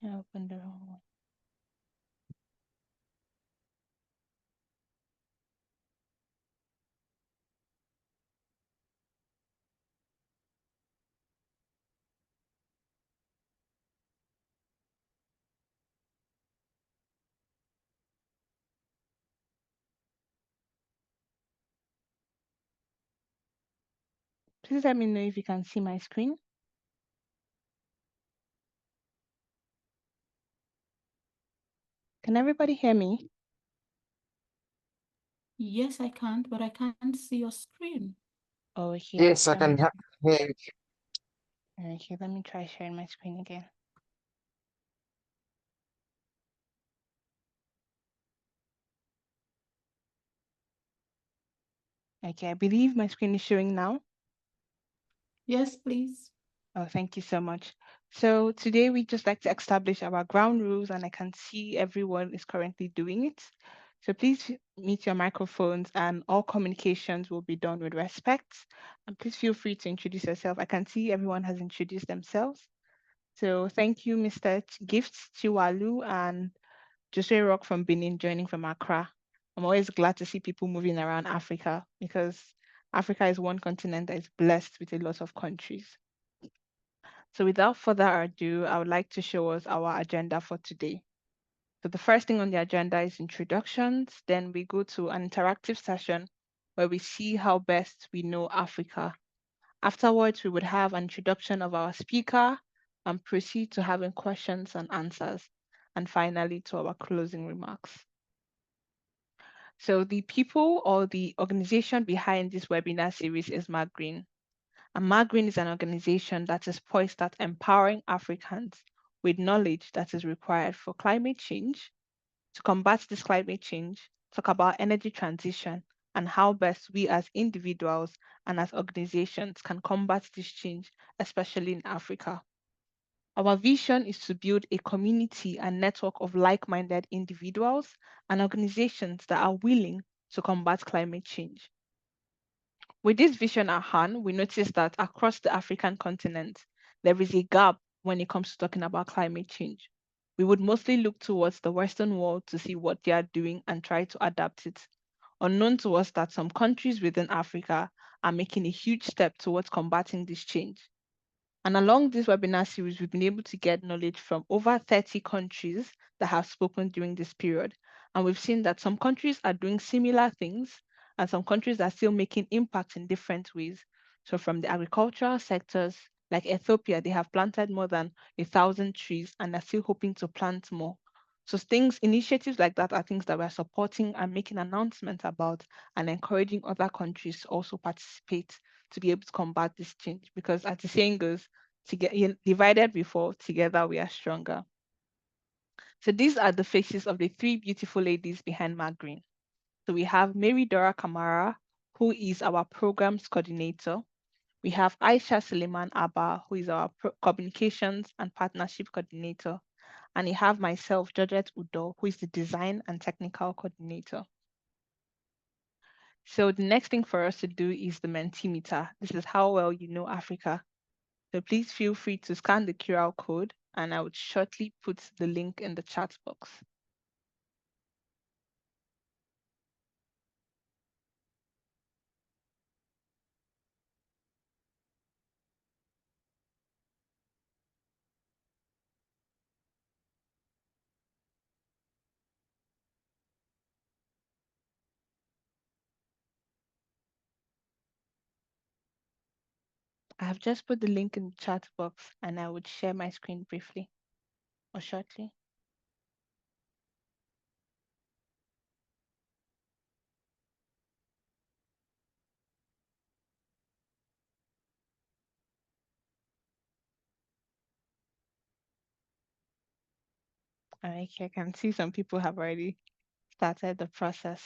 I opened the wrong one. Please let me know if you can see my screen. Can everybody hear me? Yes, I can't, but I can't see your screen. Oh, okay. Yes, I Let me can hear you. okay, let me try sharing my screen again. Okay, I believe my screen is showing now. Yes, please. Oh, thank you so much. So today we just like to establish our ground rules, and I can see everyone is currently doing it. So please mute your microphones, and all communications will be done with respect. And please feel free to introduce yourself. I can see everyone has introduced themselves. So thank you, Mr. Gifts Chiwalu and Jose Rock from Benin joining from Accra. I'm always glad to see people moving around Africa because Africa is one continent that is blessed with a lot of countries. So without further ado, I would like to show us our agenda for today. So the first thing on the agenda is introductions. Then we go to an interactive session where we see how best we know Africa. Afterwards, we would have an introduction of our speaker and proceed to having questions and answers. And finally, to our closing remarks. So the people or the organization behind this webinar series is Green. And Green is an organization that is poised at empowering Africans with knowledge that is required for climate change, to combat this climate change, talk about energy transition, and how best we as individuals and as organizations can combat this change, especially in Africa. Our vision is to build a community and network of like minded individuals and organizations that are willing to combat climate change. With this vision at hand, we notice that across the African continent, there is a gap when it comes to talking about climate change. We would mostly look towards the Western world to see what they are doing and try to adapt it. Unknown to us that some countries within Africa are making a huge step towards combating this change. And along this webinar series, we've been able to get knowledge from over 30 countries that have spoken during this period. And we've seen that some countries are doing similar things and some countries are still making impact in different ways. So from the agricultural sectors, like Ethiopia, they have planted more than 1,000 trees and are still hoping to plant more. So initiatives like that are things that we're supporting and making announcements about and encouraging other countries to also participate to be able to combat this change. Because as the saying goes, divided before, together we are stronger. So these are the faces of the three beautiful ladies behind Green. So we have Mary Dora Kamara, who is our programs coordinator. We have Aisha Suleiman Abba, who is our communications and partnership coordinator. And we have myself, Georgette Udo, who is the design and technical coordinator. So the next thing for us to do is the Mentimeter. This is how well you know Africa. So please feel free to scan the QR code and I would shortly put the link in the chat box. I have just put the link in the chat box and I would share my screen briefly or shortly. Okay, I can see some people have already started the process.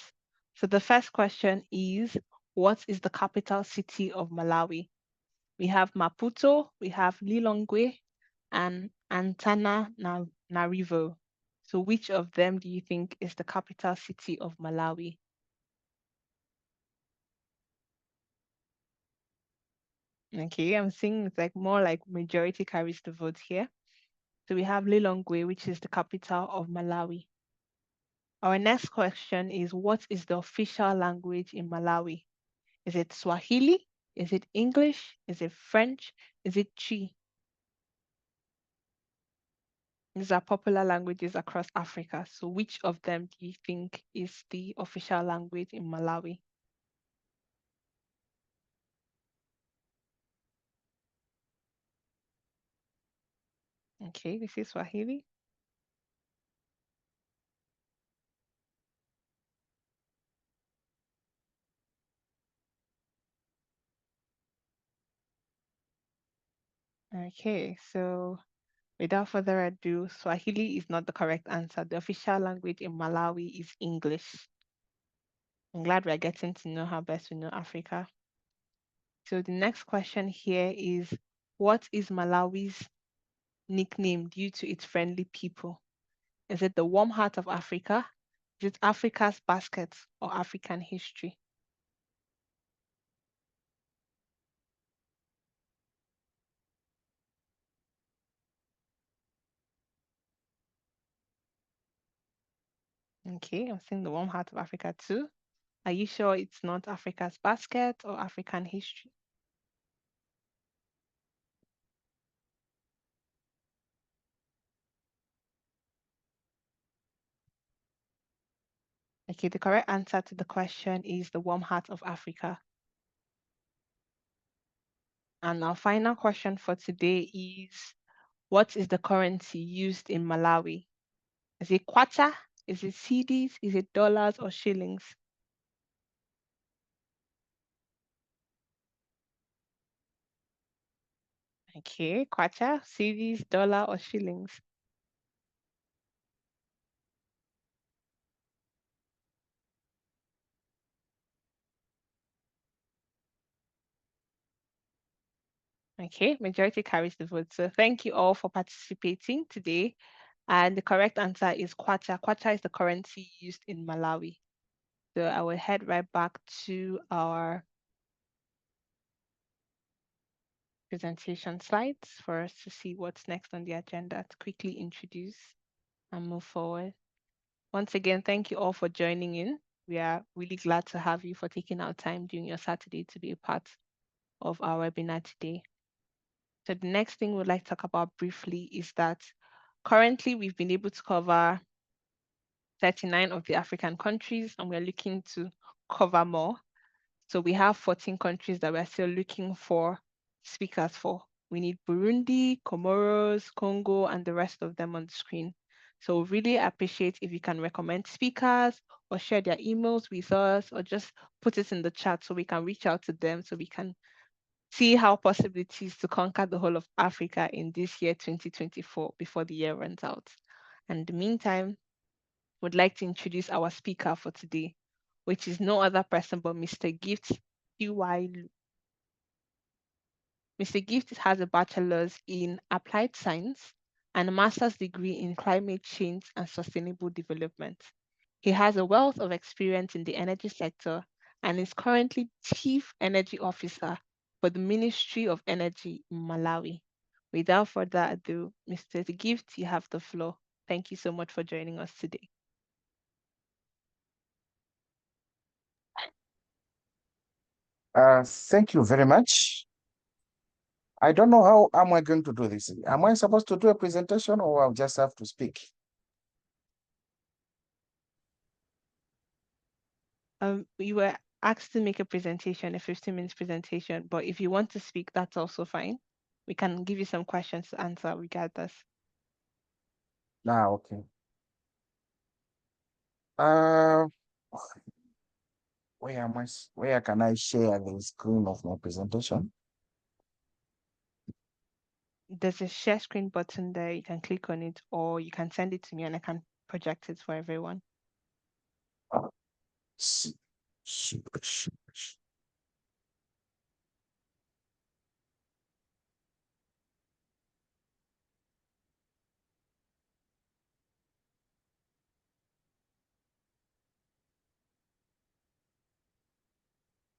So the first question is, what is the capital city of Malawi? We have Maputo, we have Lilongwe, and Antananarivo. So which of them do you think is the capital city of Malawi? Okay, I'm seeing it's like more like majority carries the vote here. So we have Lilongwe, which is the capital of Malawi. Our next question is, what is the official language in Malawi? Is it Swahili? Is it English? Is it French? Is it Chi? These are popular languages across Africa. So which of them do you think is the official language in Malawi? Okay, this is Swahili. Okay, so without further ado, Swahili is not the correct answer. The official language in Malawi is English. I'm glad we're getting to know how best we know Africa. So the next question here is, what is Malawi's nickname due to its friendly people? Is it the warm heart of Africa? Is it Africa's basket or African history? Okay, I'm seeing the warm heart of Africa too. Are you sure it's not Africa's basket or African history? Okay, the correct answer to the question is the warm heart of Africa. And our final question for today is, what is the currency used in Malawi? Is it kwacha? Is it cedis? Is it dollars or shillings? Okay, kwacha, cedis, dollar or shillings? Okay, majority carries the vote. So thank you all for participating today. And the correct answer is kwacha. Kwacha is the currency used in Malawi. So I will head right back to our presentation slides for us to see what's next on the agenda to quickly introduce and move forward. Once again, thank you all for joining in. We are really glad to have you for taking our time during your Saturday to be a part of our webinar today. So the next thing we'd like to talk about briefly is that currently we've been able to cover 39 of the African countries, and we're looking to cover more. So we have 14 countries that we're still looking for speakers for. We need Burundi, Comoros, Congo, and the rest of them on the screen. So really appreciate if you can recommend speakers or share their emails with us or just put it in the chat so we can reach out to them so we can see how possible it is to conquer the whole of Africa in this year 2024 before the year runs out. And in the meantime, would like to introduce our speaker for today, which is no other person but Mr. Gift QY. Mr. Gift has a bachelor's in applied science and a master's degree in climate change and sustainable development. He has a wealth of experience in the energy sector and is currently Chief Energy Officer for the Ministry of Energy in Malawi. Without further ado, Mr. Gift, you have the floor. Thank you so much for joining us today. Thank you very much. I don't know how am I going to do this. Am I supposed to do a presentation or I'll just have to speak? You were asked to make a presentation, a 15-minute presentation, but if you want to speak, that's also fine. We can give you some questions to answer regardless. Okay. Uh, where can I share the screen of my presentation? There's a share screen button there. You can click on it, or you can send it to me and I can project it for everyone. Uh, sh- sh- sh- sh-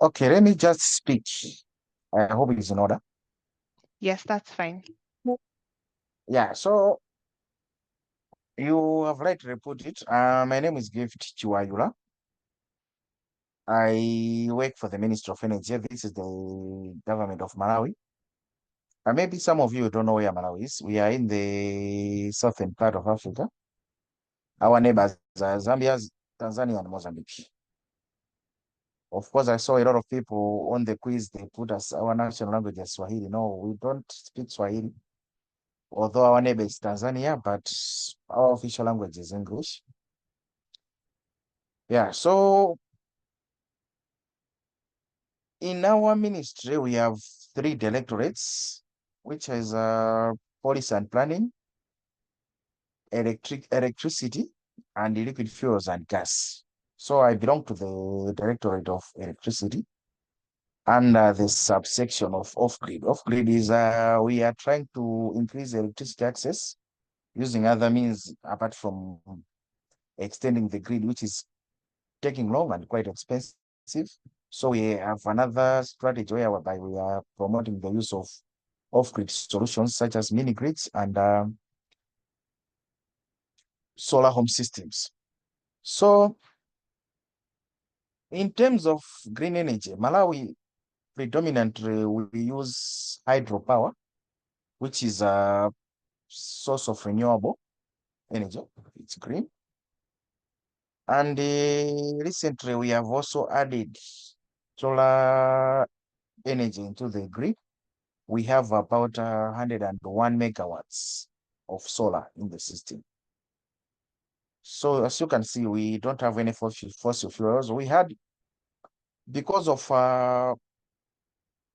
Okay, let me just speak. I hope it's in order. Yes, that's fine. Yeah, so You have rightly put it. My name is Gift Chiwayula. I work for the Ministry of Energy. This is the government of Malawi. Maybe some of you don't know where Malawi is. We are in the southern part of Africa. Our neighbors are Zambia, Tanzania, and Mozambique. Of course, I saw a lot of people on the quiz. They put us our national language as Swahili. No, we don't speak Swahili. Although our neighbor is Tanzania, but our official language is English. Yeah, so in our ministry, we have 3 directorates, which is policy and planning, electricity, and liquid fuels and gas. So I belong to the directorate of electricity under the subsection of off-grid. Off-grid is we are trying to increase electricity access using other means apart from extending the grid, which is taking long and quite expensive. So we have another strategy whereby we are promoting the use of off-grid solutions such as mini grids and solar home systems. So in terms of green energy, Malawi predominantly we use hydropower, which is a source of renewable energy. It's green. And recently we have also added solar energy into the grid. We have about 101 megawatts of solar in the system. So as you can see, we don't have any fossil fuels. We had, because of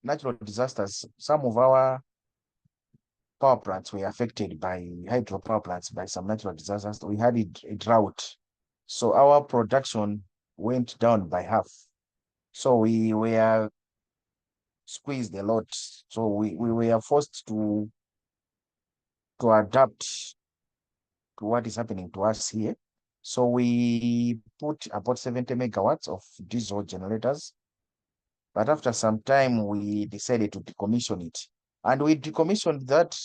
natural disasters, some of our power plants were affected by hydropower plants by some natural disasters. We had a drought. So our production went down by half. So we were squeezed a lot. So we were forced to adapt to what is happening to us here. So we put about 70 megawatts of diesel generators. But after some time, we decided to decommission it. And we decommissioned that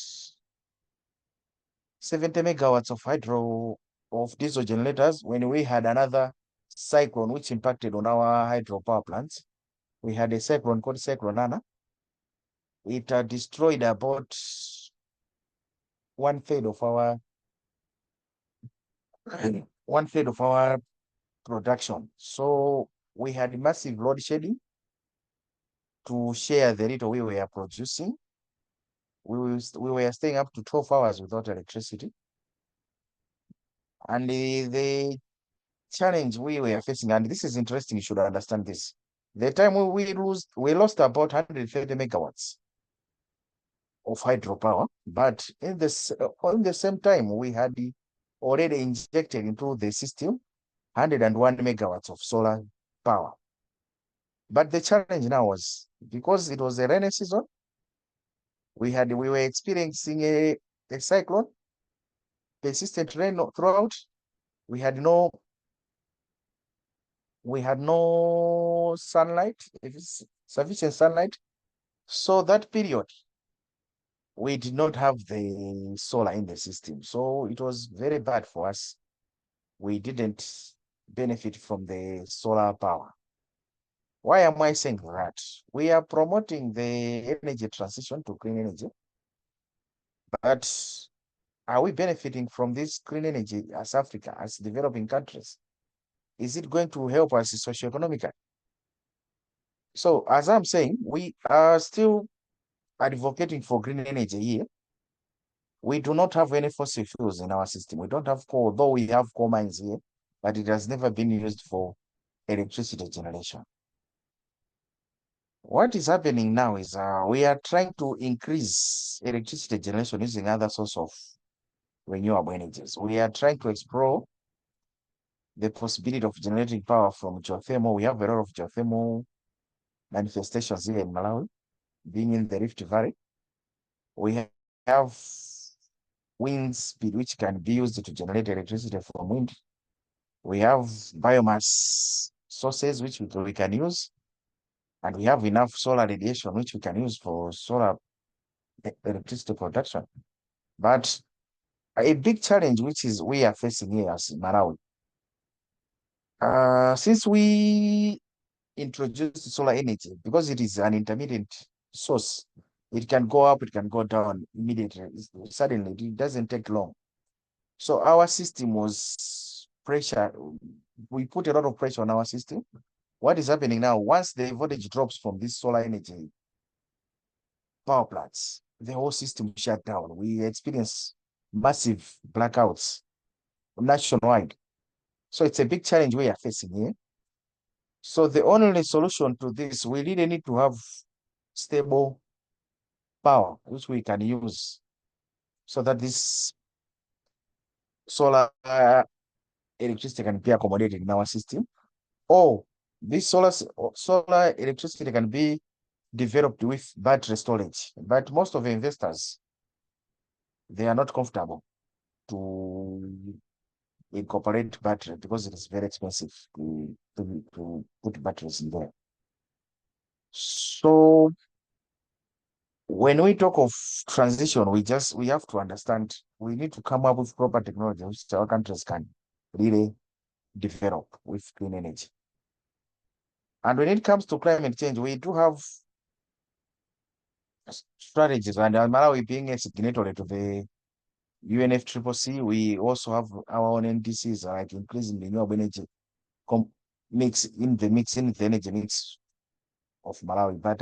70 megawatts of diesel generators when we had another cyclone which impacted on our hydropower plants. We had a cyclone called Cyclone Nana. It destroyed about 1/3 of our 1/3 of our production. So we had massive load shedding to share the little we were producing. We were staying up to 12 hours without electricity. And the challenge we were facing, and this is interesting, you should understand this. The time we lost about 130 megawatts of hydropower, but in the same time, we had already injected into the system 101 megawatts of solar power. But the challenge now was, because it was a rainy season, we were experiencing a cyclone, persistent rain throughout. We had no sunlight, if it's sufficient sunlight. So that period, we did not have the solar in the system. So it was very bad for us. We didn't benefit from the solar power. Why am I saying that? We are promoting the energy transition to clean energy, but are we benefiting from this clean energy as Africa, as developing countries? Is it going to help us socioeconomically? So as I'm saying, we are still advocating for green energy here. We do not have any fossil fuels in our system. We don't have coal, though we have coal mines here, but it has never been used for electricity generation. What is happening now is we are trying to increase electricity generation using other source of renewable energies. We are trying to explore the possibility of generating power from geothermal. We have a lot of geothermal manifestations here in Malawi, being in the Rift Valley. We have wind speed, which can be used to generate electricity from wind. We have biomass sources, which we can use. And we have enough solar radiation, which we can use for solar electricity production. But a big challenge which is we are facing here as Malawi. Since we introduced solar energy, because it is an intermittent source, it can go up, it can go down immediately. Suddenly, it doesn't take long. So our system was pressure. We put a lot of pressure on our system. What is happening now? Once the voltage drops from this solar energy power plants, the whole system shut down. We experience massive blackouts nationwide. So it's a big challenge we are facing here. So the only solution to this, we really need to have stable power, which we can use so that this solar electricity can be accommodated in our system. Or this solar electricity can be developed with battery storage. But most of the investors, they are not comfortable to incorporate battery because it is very expensive to put batteries in there. So when we talk of transition, we have to understand we need to come up with proper technology which our countries can really develop with clean energy. And when it comes to climate change, we do have strategies, and Malawi being a signatory to the UNFCCC, we also have our own NDCs like increasing renewable energy mix in the energy mix of Malawi. But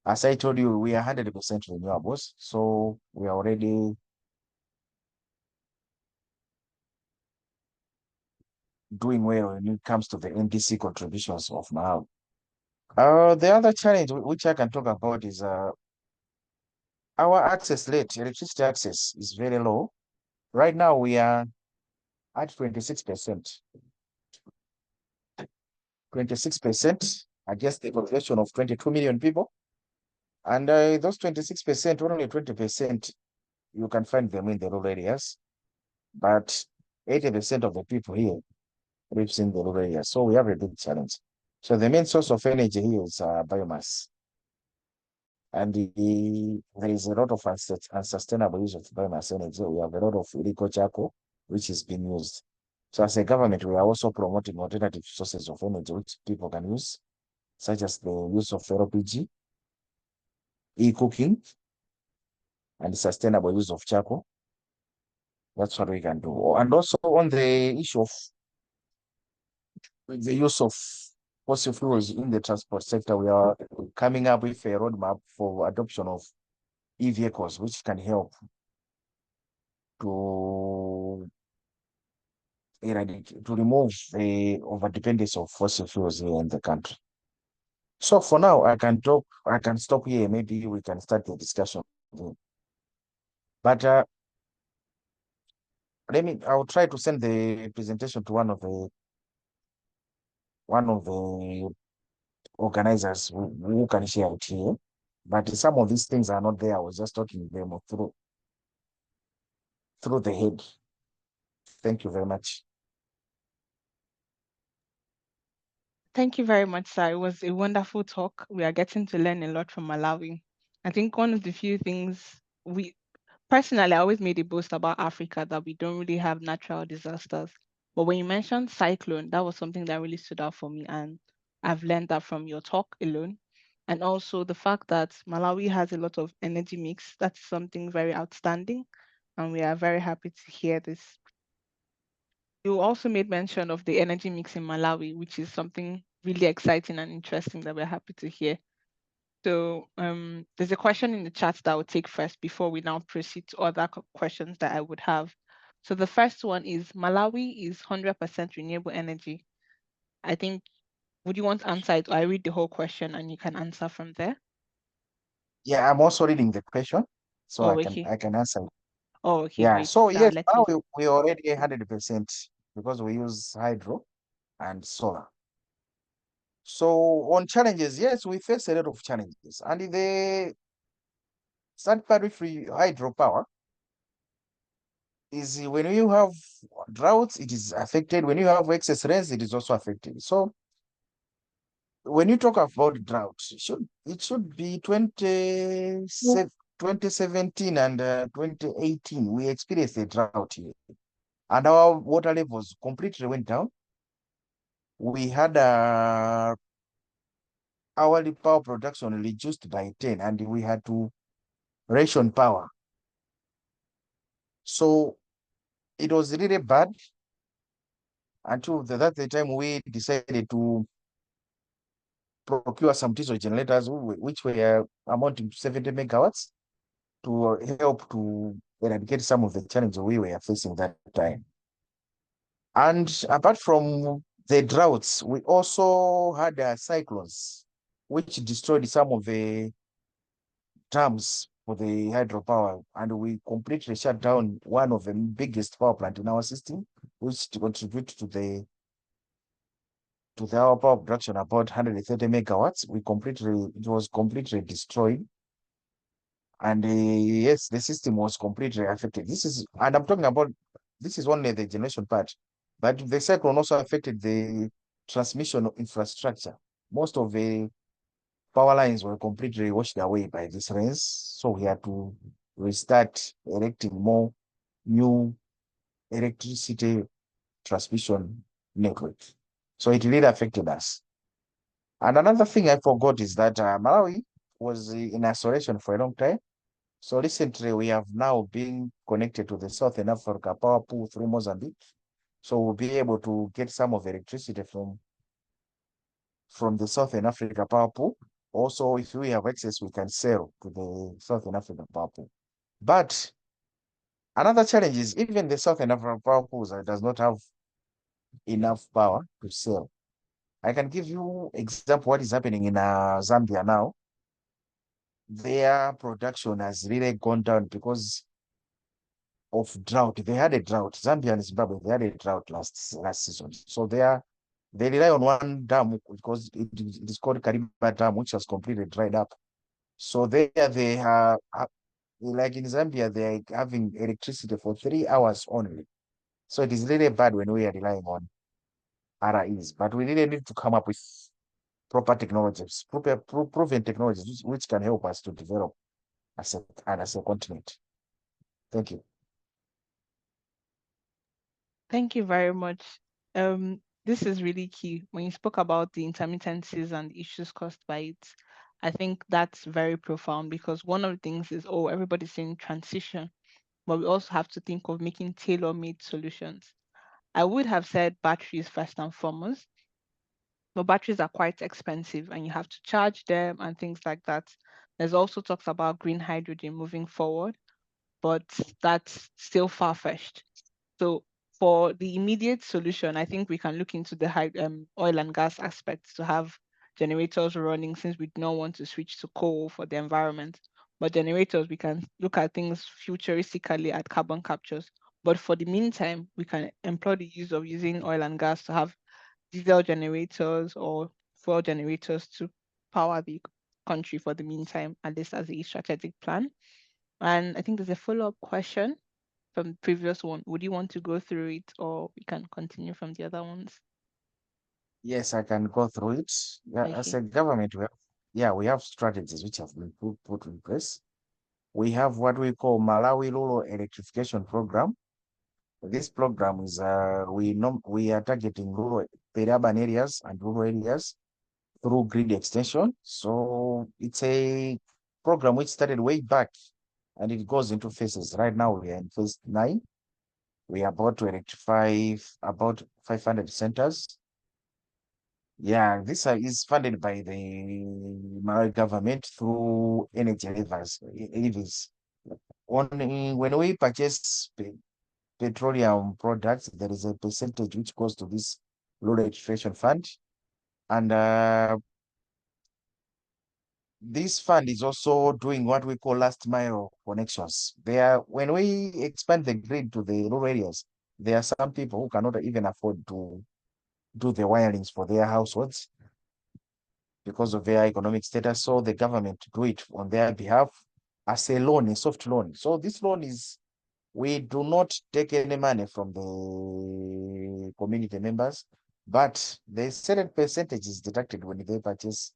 as I told you, we are 100% renewables, so we are already doing well when it comes to the NDC contributions of Malawi. The other challenge which I can talk about is our access rate, electricity access is very low. Right now we are at 26%. 26% against the population of 22 million people. And those 26%, only 20%, you can find them in the rural areas. But 80% of the people here lives in the rural areas. So we have a big challenge. So the main source of energy here is biomass. And there is a lot of unsustainable use of biomass energy. We have a lot of illegal charcoal, which is being used. So as a government, we are also promoting alternative sources of energy which people can use, such as the use of LPG, e-cooking, and sustainable use of charcoal. That's what we can do. And also on the issue of the use of fossil fuels in the transport sector, we are coming up with a roadmap for adoption of e-vehicles, which can help to to remove the overdependence of fossil fuels here in the country. So for now, I can stop here. Maybe we can start the discussion. But I'll try to send the presentation to one of the organizers who can share it here. But some of these things are not there. I was just talking them through the head. Thank you very much. Thank you very much, sir. It was a wonderful talk. We are getting to learn a lot from Malawi. I think one of the few things we personally, I always made a boast about Africa that we don't really have natural disasters. But when you mentioned cyclone, that was something that really stood out for me. And I've learned that from your talk alone. And also the fact that Malawi has a lot of energy mix, that's something very outstanding. And we are very happy to hear this. You also made mention of the energy mix in Malawi, which is something really exciting and interesting that we're happy to hear. So there's a question in the chat that I will take first before we now proceed to other questions that I would have. So the first one is Malawi is 100% renewable energy. I think, would you want to answer it, or I read the whole question and you can answer from there? Yeah, I'm also reading the question, so Oh, okay. I can answer. Oh, okay, Yeah, great. so So I'll yes, let now you. we already 100% because we use hydro and solar. So on challenges, yes, we face a lot of challenges. And in the third-party free hydropower is when you have droughts, it is affected. When you have excess rains, it is also affected. So when you talk about drought, it should be 27 2017 and 2018, we experienced a drought here, and our water levels completely went down. We had hourly power production reduced by 10, and we had to ration power. So it was really bad until that's the time we decided to procure some diesel generators, which were amounting to 70 megawatts, to help to eradicate some of the challenges we were facing that time. And apart from the droughts, we also had cyclones, which destroyed some of the dams for the hydropower, and we completely shut down one of the biggest power plant in our system, which contribute to our power production about 130 megawatts. It was completely destroyed. And yes, the system was completely affected. And I'm talking about, this is only the generation part, but the cyclone also affected the transmission infrastructure. Most of the power lines were completely washed away by this rains. So we had to restart erecting more new electricity transmission network. So it really affected us. And another thing I forgot is that Malawi was in isolation for a long time. So recently we have now been connected to the Southern Africa power pool through Mozambique. So we'll be able to get some of the electricity from the Southern Africa power pool. Also, if we have access, we can sell to the Southern Africa power pool. But another challenge is even the Southern Africa power pools does not have enough power to sell. I can give you example what is happening in Zambia now. Their production has really gone down because of drought. They had a drought. Zambia and Zimbabwe, they had a drought last season. So they rely on one dam because it is called Kariba Dam, which has completely dried up. So they are like in Zambia, they are having electricity for 3 hours only. So it is really bad when we are relying on REs. But we really need to come up with proper technologies, proven technologies which can help us to develop as a continent. Thank you. Thank you very much. This is really key. When you spoke about the intermittencies and the issues caused by it, I think that's very profound because one of the things is, oh, everybody's saying transition, but we also have to think of making tailor-made solutions. I would have said batteries first and foremost, but batteries are quite expensive and you have to charge them and things like that. There's also talks about green hydrogen moving forward, but that's still far-fetched. So for the immediate solution, I think we can look into the oil and gas aspects to have generators running since we don't want to switch to coal for the environment. But generators, we can look at things futuristically at carbon captures. But for the meantime, we can employ the use of using oil and gas to have diesel generators or fuel generators to power the country for the meantime, at least as a strategic plan. And I think there's a follow-up question from the previous one. Would you want to go through it or we can continue from the other ones? Yes, I can go through it. Yeah, as Okay. a government, we have strategies which have been put in place. We have what we call Malawi Rural Electrification Program. This program is we are targeting rural urban areas and rural areas through grid extension. So it's a program which started way back and it goes into phases. Right now we are in phase 9. We are about to electrify about 500 centers. Yeah, this is funded by the Malawi government through energy levies. Only when we purchase petroleum products, there is a percentage which goes to this rural electrification fund. And this fund is also doing what we call last mile connections. When we expand the grid to the rural areas, there are some people who cannot even afford to do the wirings for their households because of their economic status. So the government do it on their behalf as a loan, a soft loan. So this loan is, we do not take any money from the community members, but the certain percentage is deducted when they purchase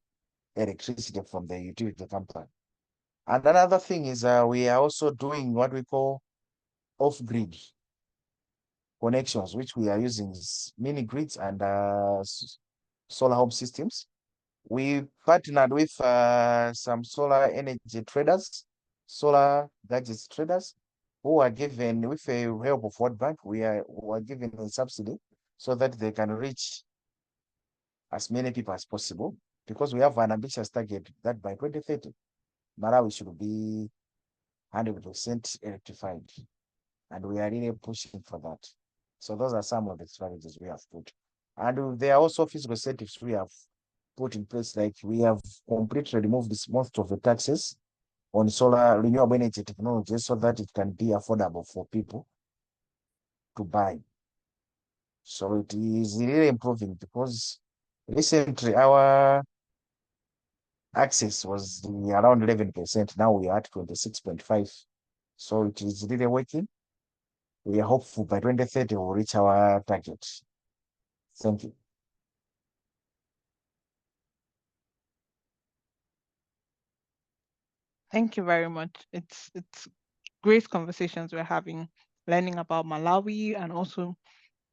electricity from the utility company. And another thing is we are also doing what we call off-grid connections, which we are using mini grids and solar home systems. We partnered with some solar energy traders, solar gadgets traders, who are given with a help of World Bank. We are given a subsidy so that they can reach as many people as possible, because we have an ambitious target that by 2030, Malawi should be 100% electrified, and we are really pushing for that. So those are some of the strategies we have put. And there are also physical incentives we have put in place, like we have completely removed most of the taxes on solar renewable energy technology so that it can be affordable for people to buy. So it is really improving, because recently our access was around 11%. Now we are at 26.5. So it is really working. We are hopeful by 2030 we'll reach our target. Thank you. Thank you very much. It's great conversations we're having, learning about Malawi and also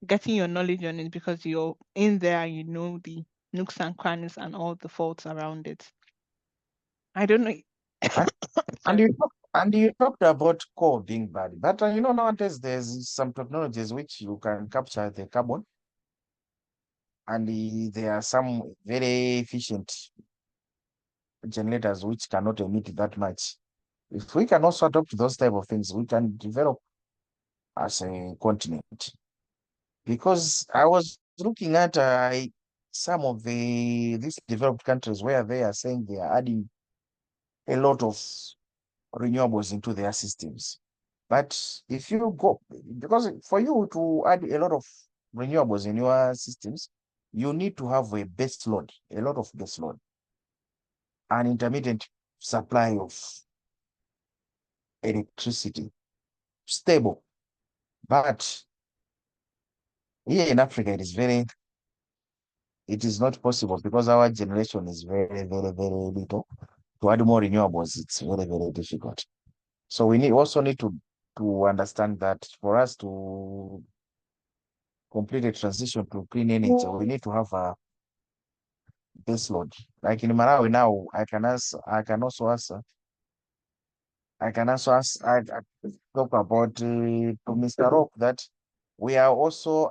getting your knowledge on it because you're in there, you know the nooks and crannies and all the faults around it. I don't know. And, and Sorry. you talked about coal being bad, but nowadays there's some technologies which you can capture the carbon, and there are some very efficient generators which cannot emit that much. If we can also adopt those type of things, we can develop as a continent. Because I was looking at some of these developed countries where they are saying they are adding a lot of renewables into their systems. But if you go, because for you to add a lot of renewables in your systems, you need to have a base load, a lot of base load, an intermittent supply of electricity, stable. But here in Africa, it is not possible, because our generation is very, very, very little. To add more renewables, it's very, very difficult. So we also need to understand that for us to complete a transition to clean energy, we need to have a base load. Like in Malawi now, I can also ask, I talk about to Mr. Rock that we are also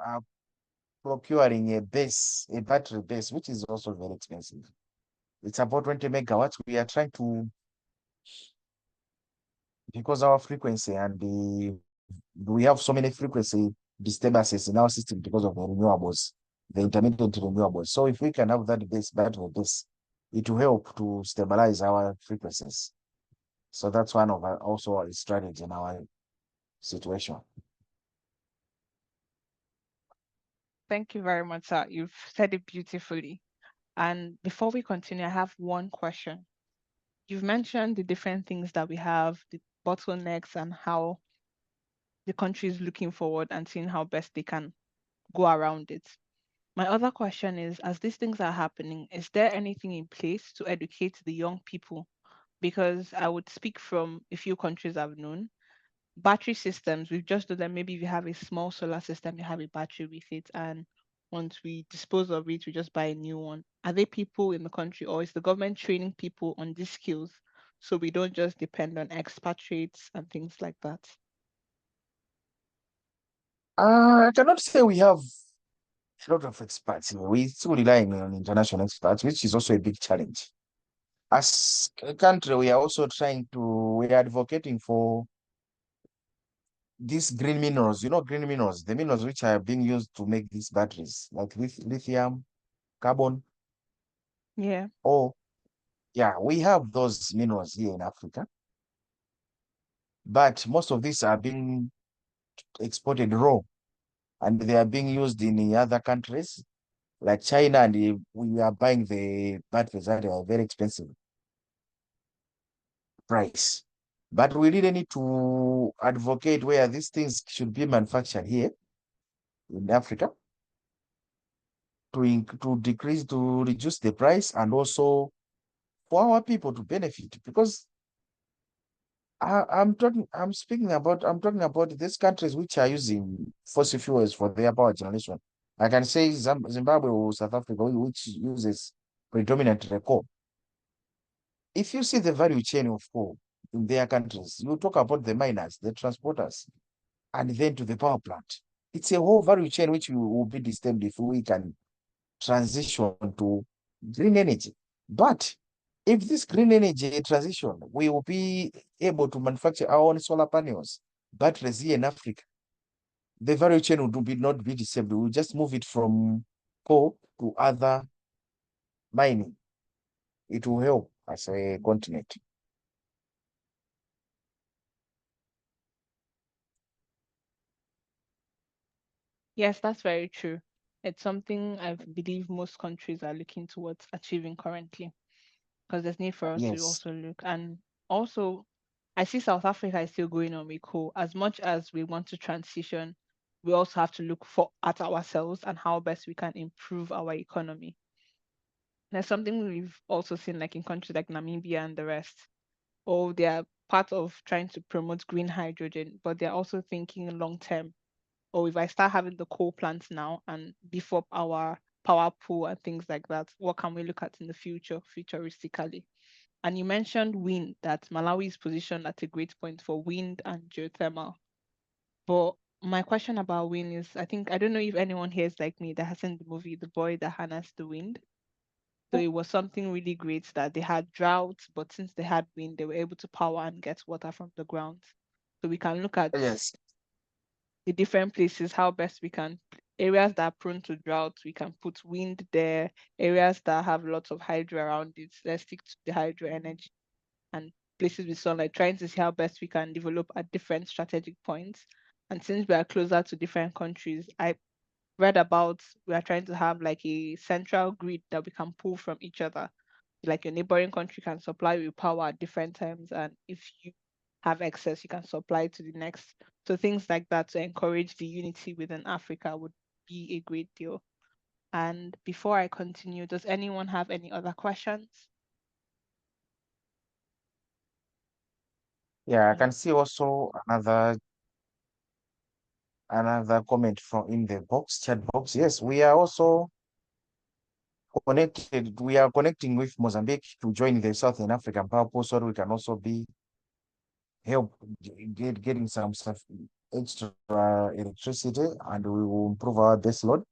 procuring a battery base, which is also very expensive. It's about 20 megawatts. We are trying to, because our frequency and we have so many frequency disturbances in our system because of the renewables, the intermittent renewables. So if we can have that battery base, it will help to stabilize our frequencies. So that's one of also a strategy in our situation. Thank you very much, sir. You've said it beautifully. And before we continue, I have one question. You've mentioned the different things that we have, the bottlenecks, and how the country is looking forward and seeing how best they can go around it. My other question is, as these things are happening, is there anything in place to educate the young people? Because I would speak from a few countries I've known. Battery systems, we've just done them. Maybe if you have a small solar system, you have a battery with it, and once we dispose of it, we just buy a new one. Are there people in the country, or is the government training people on these skills so we don't just depend on expatriates and things like that? I cannot say we have a lot of experts. We still relying on international experts, which is also a big challenge. As a country, we are also we are advocating for these green minerals, green minerals, the minerals which are being used to make these batteries, like lithium, carbon, Yeah. or yeah, we have those minerals here in Africa, but most of these are being exported raw, and they are being used in the other countries like China, and we are buying the batteries at a very expensive price. But we really need to advocate where these things should be manufactured here in Africa to reduce the price, and also for our people to benefit, because I'm talking about these countries which are using fossil fuels for their power generation. I can say Zimbabwe or South Africa, which uses predominantly coal. If you see the value chain of coal in their countries, you talk about the miners, the transporters, and then to the power plant. It's a whole value chain which will be disturbed if we can transition to green energy. But if this green energy transition, we will be able to manufacture our own solar panels, batteries here in Africa. The value chain would be not be disturbed. We'll just move it from coal to other mining. It will help as a continent. Yes, that's very true. It's something I believe most countries are looking towards achieving currently, because there's need for us to Yes. also look. And also, I see South Africa is still going on with coal. As much as we want to transition, we also have to look for at ourselves and how best we can improve our economy. There's something we've also seen like in countries like Namibia and the rest. Or they are part of trying to promote green hydrogen, but they're also thinking long term. Or if I start having the coal plants now and beef up our power pool and things like that, what can we look at in the future, futuristically? And you mentioned wind, that Malawi is positioned at a great point for wind and geothermal. But my question about wind is, I don't know if anyone here is like me that has seen the movie The Boy That Harnessed the Wind. So it was something really great that they had droughts, but since they had wind, they were able to power and get water from the ground. So we can look at Yes. the different places, how best we can, areas that are prone to drought, we can put wind there. Areas that have lots of hydro around it, let's stick to the hydro energy. And places with sunlight, trying to see how best we can develop at different strategic points. And since we are closer to different countries, I read about we are trying to have like a central grid that we can pull from each other. Like your neighboring country can supply you power at different times, and if you have excess, you can supply to the next. So things like that to encourage the unity within Africa would be a great deal. And before I continue, does anyone have any other questions? Yeah, I No. can see also another comment from in the box, chat box. Yes, we are also connected. We are connecting with Mozambique to join the Southern African Power Pool so that we can also be help getting some stuff, extra electricity, and we will improve our base load.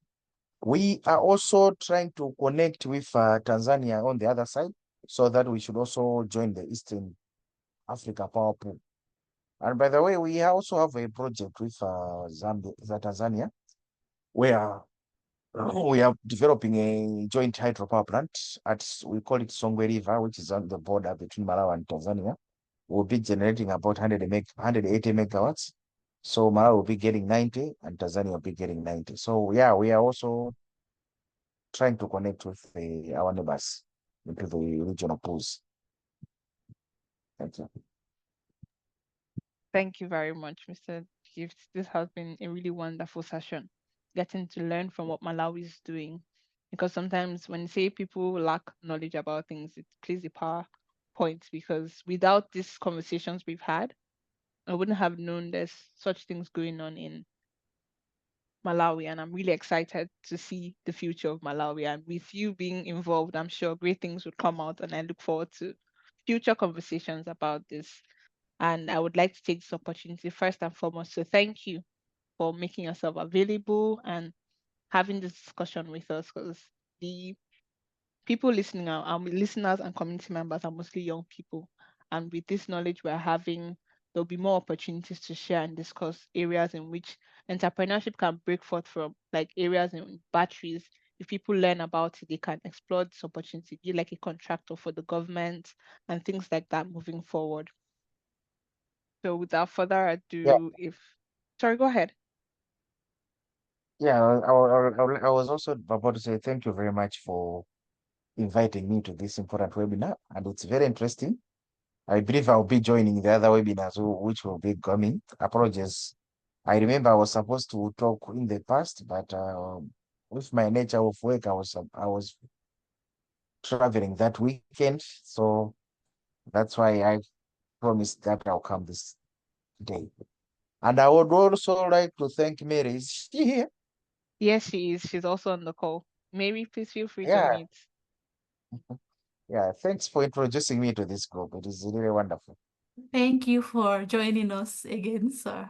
We are also trying to connect with Tanzania on the other side so that we should also join the Eastern Africa Power Pool. And by the way, we also have a project with Tanzania where we are developing a joint hydropower plant at, we call it Songwe River, which is on the border between Malawi and Tanzania. We'll be generating about 180 megawatts. So Malawi will be getting 90 and Tanzania will be getting 90. So yeah, we are also trying to connect with our neighbors into the regional pools. Thank you. Thank you very much, Mr. Gift. This has been a really wonderful session, getting to learn from what Malawi is doing. Because sometimes when you say people lack knowledge about things, it plays a power point. Because without these conversations we've had, I wouldn't have known there's such things going on in Malawi. And I'm really excited to see the future of Malawi. And with you being involved, I'm sure great things would come out. And I look forward to future conversations about this. And I would like to take this opportunity first and foremost to thank you for making yourself available and having this discussion with us, because the people listening are our listeners and community members are mostly young people. And with this knowledge we're having, there'll be more opportunities to share and discuss areas in which entrepreneurship can break forth from, like areas in batteries. If people learn about it, they can explore this opportunity, be like a contractor for the government and things like that moving forward. So without further Yeah, ado, if sorry, go ahead. yeah. I was also about to say thank you very much for inviting me to this important webinar, and it's very interesting. I believe I'll be joining the other webinars which will be coming. Apologies. I remember I was supposed to talk in the past, but with my nature of work, I was traveling that weekend, so that's why I promised that I'll come this day. And I would also like to thank Mary. Is she here? Yes, she is. She's also on the call. Mary, please feel free to Yeah, unmute. yeah. Thanks for introducing me to this group. It is really wonderful. Thank you for joining us again, sir.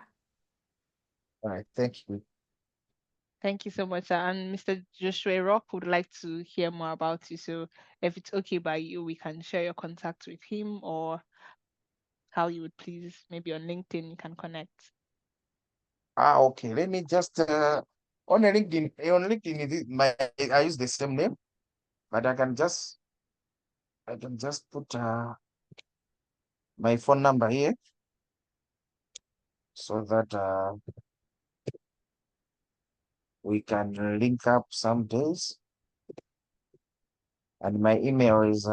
All right, thank you. Thank you so much, sir. And Mr. Joshua Rock would like to hear more about you. So if it's okay by you, we can share your contact with him or how you would please. Maybe on LinkedIn you can connect. Okay. Let me just on LinkedIn I use the same name, but I can just put my phone number here so that we can link up some days. And my email is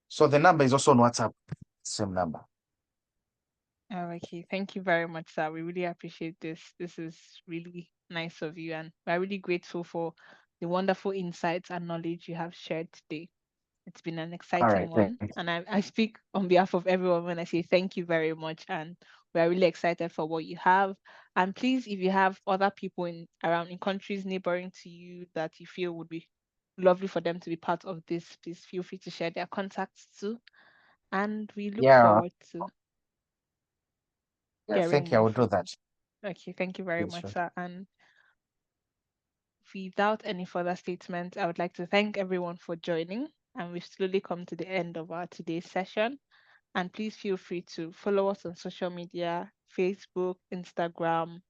so the number is also on WhatsApp. Same number. Oh, okay. Thank you very much, sir. We really appreciate this. This is really nice of you, and we're really grateful for the wonderful insights and knowledge you have shared today. It's been an All exciting right, thank one, you. and I speak on behalf of everyone when I say thank you very much. And we are really excited for what you have. And please, if you have other people in countries neighboring to you that you feel would be lovely for them to be part of this, please feel free to share their contacts too. And we look Yeah, forward to yeah, hearing thank you. I more will do from that. you. Okay, thank you very Yes, much, sure. sir. And without any further statements, I would like to thank everyone for joining. And we've slowly come to the end of our today's session. And please feel free to follow us on social media, Facebook, Instagram,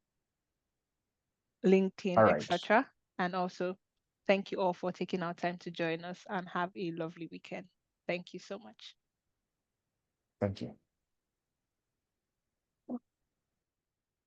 LinkedIn, All right. etc. And also, thank you all for taking our time to join us and have a lovely weekend. Thank you so much. Thank you.